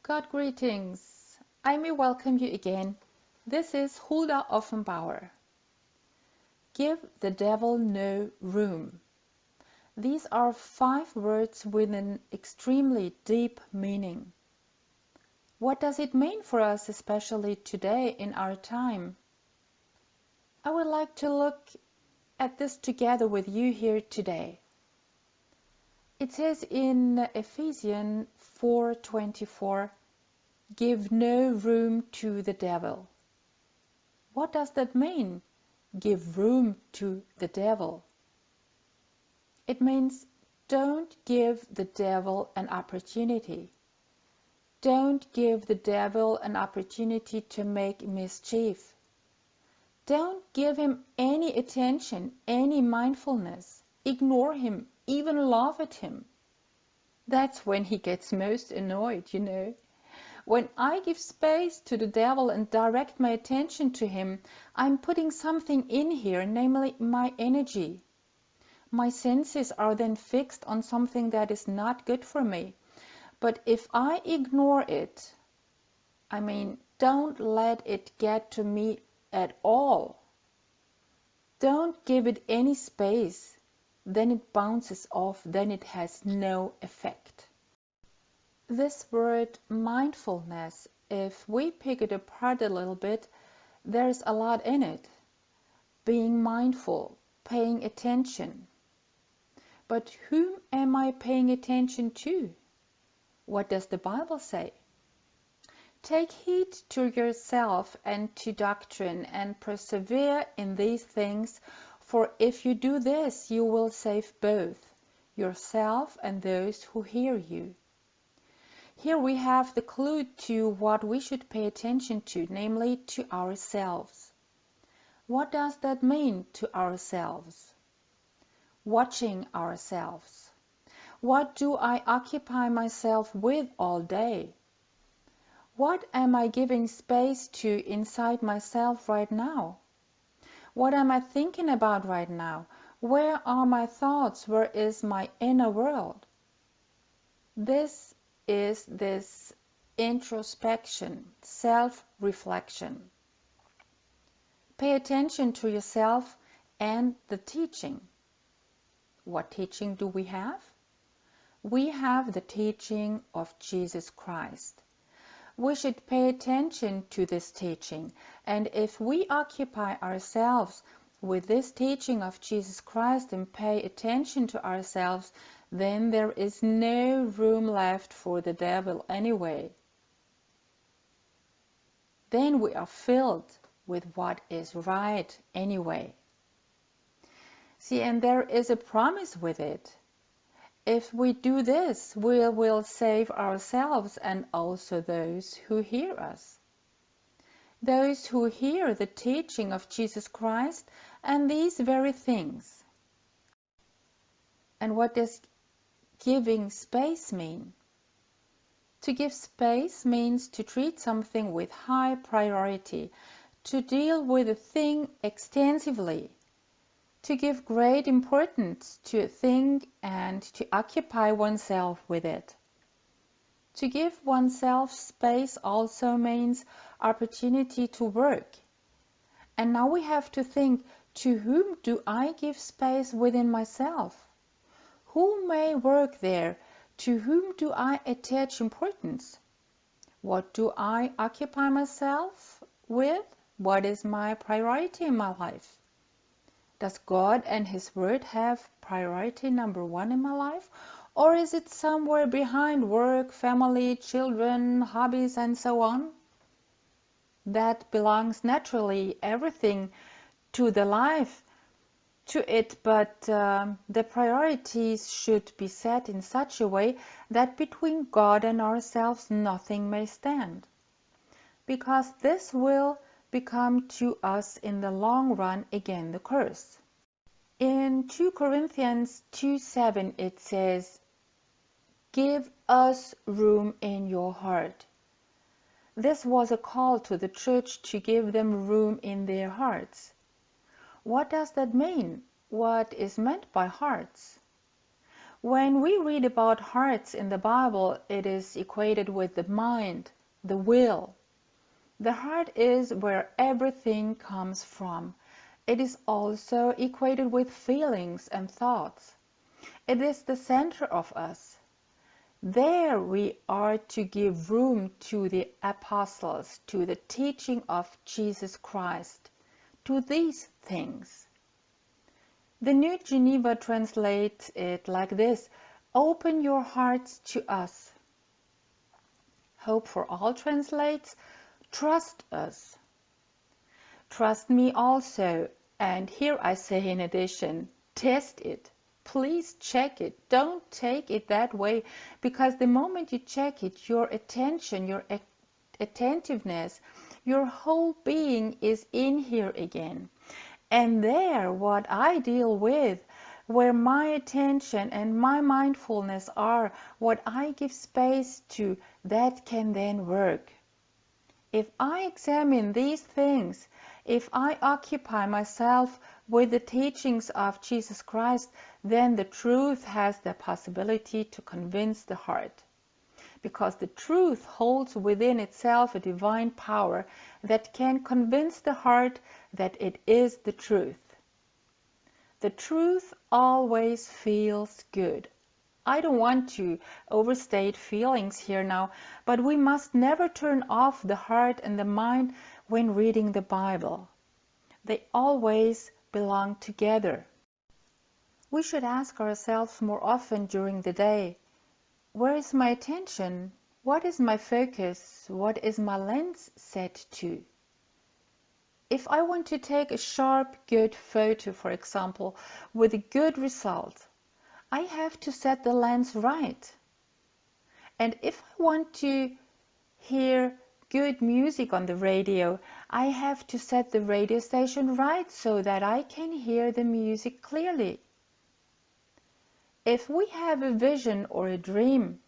God greetings. I may welcome you again. This is HULDA OFFENBAUER. Give the devil no room. These are 5 words with an extremely deep meaning. What does it mean for us, especially today in our time? I would like to look at this together with you here today. It says in Ephesians 4:24, give no room to the devil. What does that mean? Give room to the devil. It means don't give the devil an opportunity. Don't give the devil an opportunity to make mischief. Don't give him any attention, any mindfulness. Ignore him, even laugh at him. That's when he gets most annoyed, you know. When I give space to the devil and direct my attention to him, I'm putting something in here, namely my energy. My senses are then fixed on something that is not good for me. But if I ignore it, don't let it get to me at all. Don't give it any space. Then it bounces off, then it has no effect. This word mindfulness, if we pick it apart a little bit, there's a lot in it. Being mindful, paying attention. But whom am I paying attention to? What does the Bible say? Take heed to yourself and to doctrine, and persevere in these things, for if you do this, you will save both yourself and those who hear you. Here we have the clue to what we should pay attention to, namely to ourselves. What does that mean, to ourselves? Watching ourselves. What do I occupy myself with all day? What am I giving space to inside myself right now? What am I thinking about right now? Where are my thoughts? Where is my inner world? This is this introspection, self-reflection. Pay attention to yourself and the teaching. What teaching do we have? We have the teaching of Jesus Christ. We should pay attention to this teaching, and if we occupy ourselves with this teaching of Jesus Christ and pay attention to ourselves, then there is no room left for the devil anyway. Then we are filled with what is right anyway. See, and there is a promise with it. If we do this, we will save ourselves and also those who hear us. Those who hear the teaching of Jesus Christ and these very things. And what does giving space mean? To give space means to treat something with high priority, to deal with a thing extensively, to give great importance to a thing and to occupy oneself with it. To give oneself space also means opportunity to work. And now we have to think, to whom do I give space within myself? Who may work there? To whom do I attach importance? What do I occupy myself with? What is my priority in my life? Does God and His Word have priority number 1 in my life? Or is it somewhere behind work, family, children, hobbies, and so on? That belongs naturally, everything, to the life, to it, but the priorities should be set in such a way that between God and ourselves nothing may stand. Because this will become to us in the long run again the curse. In 2 Corinthians 2:7 it says, give us room in your heart. This was a call to the church to give them room in their hearts. What does that mean? What is meant by hearts? When we read about hearts in the Bible, it is equated with the mind, the will. The heart is where everything comes from. It is also equated with feelings and thoughts. It is the center of us. There we are to give room to the apostles, to the teaching of Jesus Christ, to these things. The New Geneva translates it like this: open your hearts to us. Hope for All translates, trust us. Trust me also, and here I say in addition, test it. Please check it. Don't take it that way, because the moment you check it, your attention, your attentiveness, your whole being is in here again. And there, what I deal with, where my attention and my mindfulness are, what I give space to, that can then work. If I examine these things, if I occupy myself with the teachings of Jesus Christ, then the truth has the possibility to convince the heart. Because the truth holds within itself a divine power that can convince the heart that it is the truth. The truth always feels good. I don't want to overstate feelings here now, but we must never turn off the heart and the mind when reading the Bible. They always belong together. We should ask ourselves more often during the day, where is my attention? What is my focus? What is my lens set to? If I want to take a sharp, good photo, for example, with a good result, I have to set the lens right. And if I want to hear good music on the radio, I have to set the radio station right so that I can hear the music clearly. If we have a vision or a dream,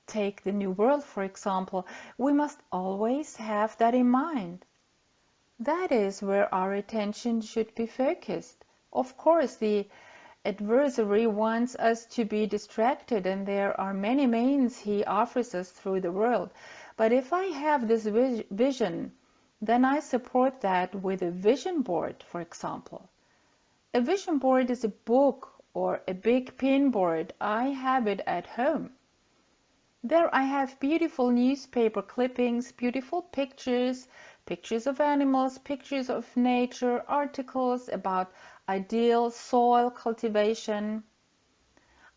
take the New World for example, we must always have that in mind. That is where our attention should be focused. Of course, the adversary wants us to be distracted, and there are many means he offers us through the world. But if I have this vision, then I support that with a vision board, for example. A vision board is a book or a big pin board. I have it at home. There I have beautiful newspaper clippings, beautiful pictures, pictures of animals, pictures of nature, articles about ideal soil cultivation.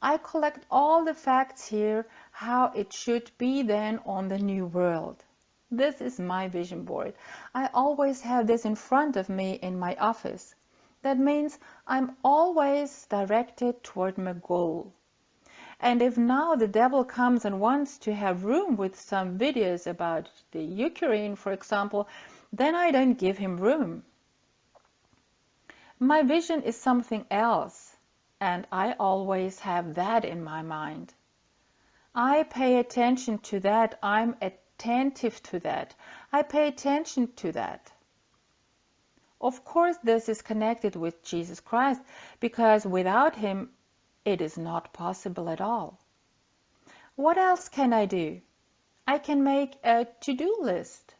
I collect all the facts here, how it should be then on the New World. This is my vision board. I always have this in front of me in my office. That means I'm always directed toward my goal. And if now the devil comes and wants to have room with some videos about the Ukraine, for example, then I don't give him room. My vision is something else, and I always have that in my mind. I pay attention to that. I'm attentive to that. I pay attention to that. Of course, this is connected with Jesus Christ, because without him, it is not possible at all. What else can I do? I can make a to-do list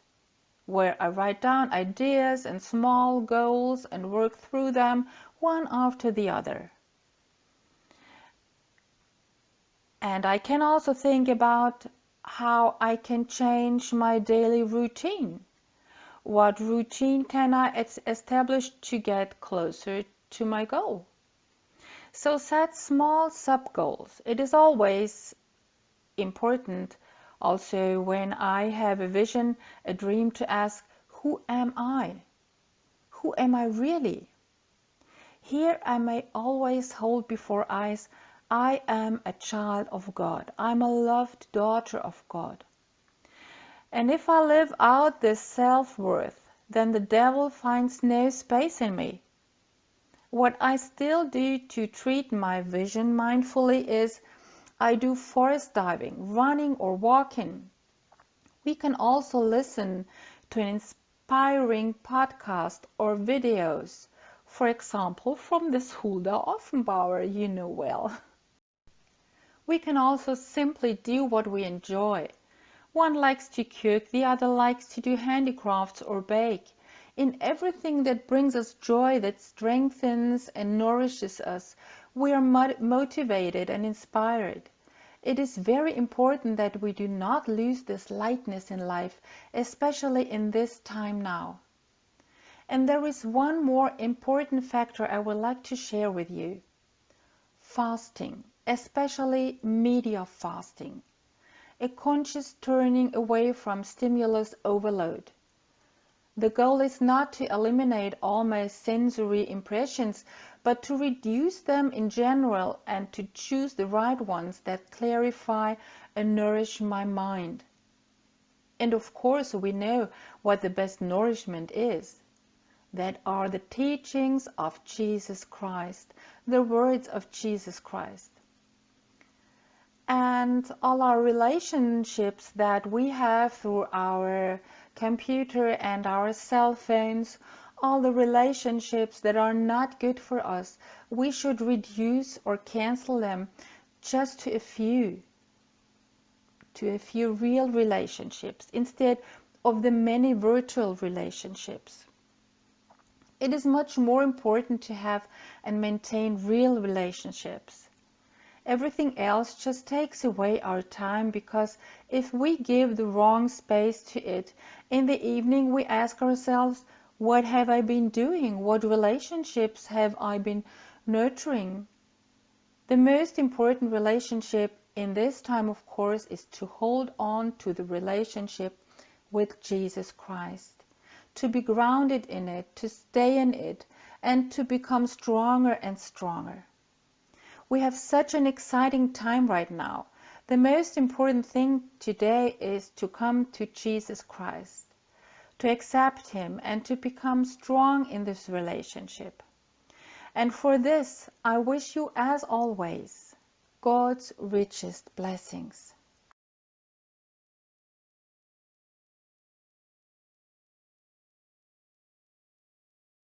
where I write down ideas and small goals and work through them one after the other. And I can also think about how I can change my daily routine. What routine can I establish to get closer to my goal? So set small sub-goals. It is always important also when I have a vision, a dream, to ask, who am I? Who am I really? Here I may always hold before eyes, I am a child of God. I'm a loved daughter of God. And if I live out this self-worth, then the devil finds no space in me. What I still do to treat my vision mindfully is I do forest diving, running or walking. We can also listen to an inspiring podcast or videos, for example, from this HULDA OFFENBAUER you know well. We can also simply do what we enjoy. One likes to cook, the other likes to do handicrafts or bake. In everything that brings us joy, that strengthens and nourishes us, we are motivated and inspired. It is very important that we do not lose this lightness in life, especially in this time now. And there is one more important factor I would like to share with you. Fasting, especially media fasting. A conscious turning away from stimulus overload. The goal is not to eliminate all my sensory impressions, but to reduce them in general and to choose the right ones that clarify and nourish my mind. And of course, we know what the best nourishment is. That are the teachings of Jesus Christ, the words of Jesus Christ. And all our relationships that we have through our computer and our cell phones, all the relationships that are not good for us, we should reduce or cancel them just to a few real relationships instead of the many virtual relationships. It is much more important to have and maintain real relationships. Everything else just takes away our time, because if we give the wrong space to it, in the evening we ask ourselves, what have I been doing? What relationships have I been nurturing? The most important relationship in this time, of course, is to hold on to the relationship with Jesus Christ. To be grounded in it, to stay in it, and to become stronger and stronger. We have such an exciting time right now. The most important thing today is to come to Jesus Christ, to accept Him, and to become strong in this relationship. And for this, I wish you, as always, God's richest blessings.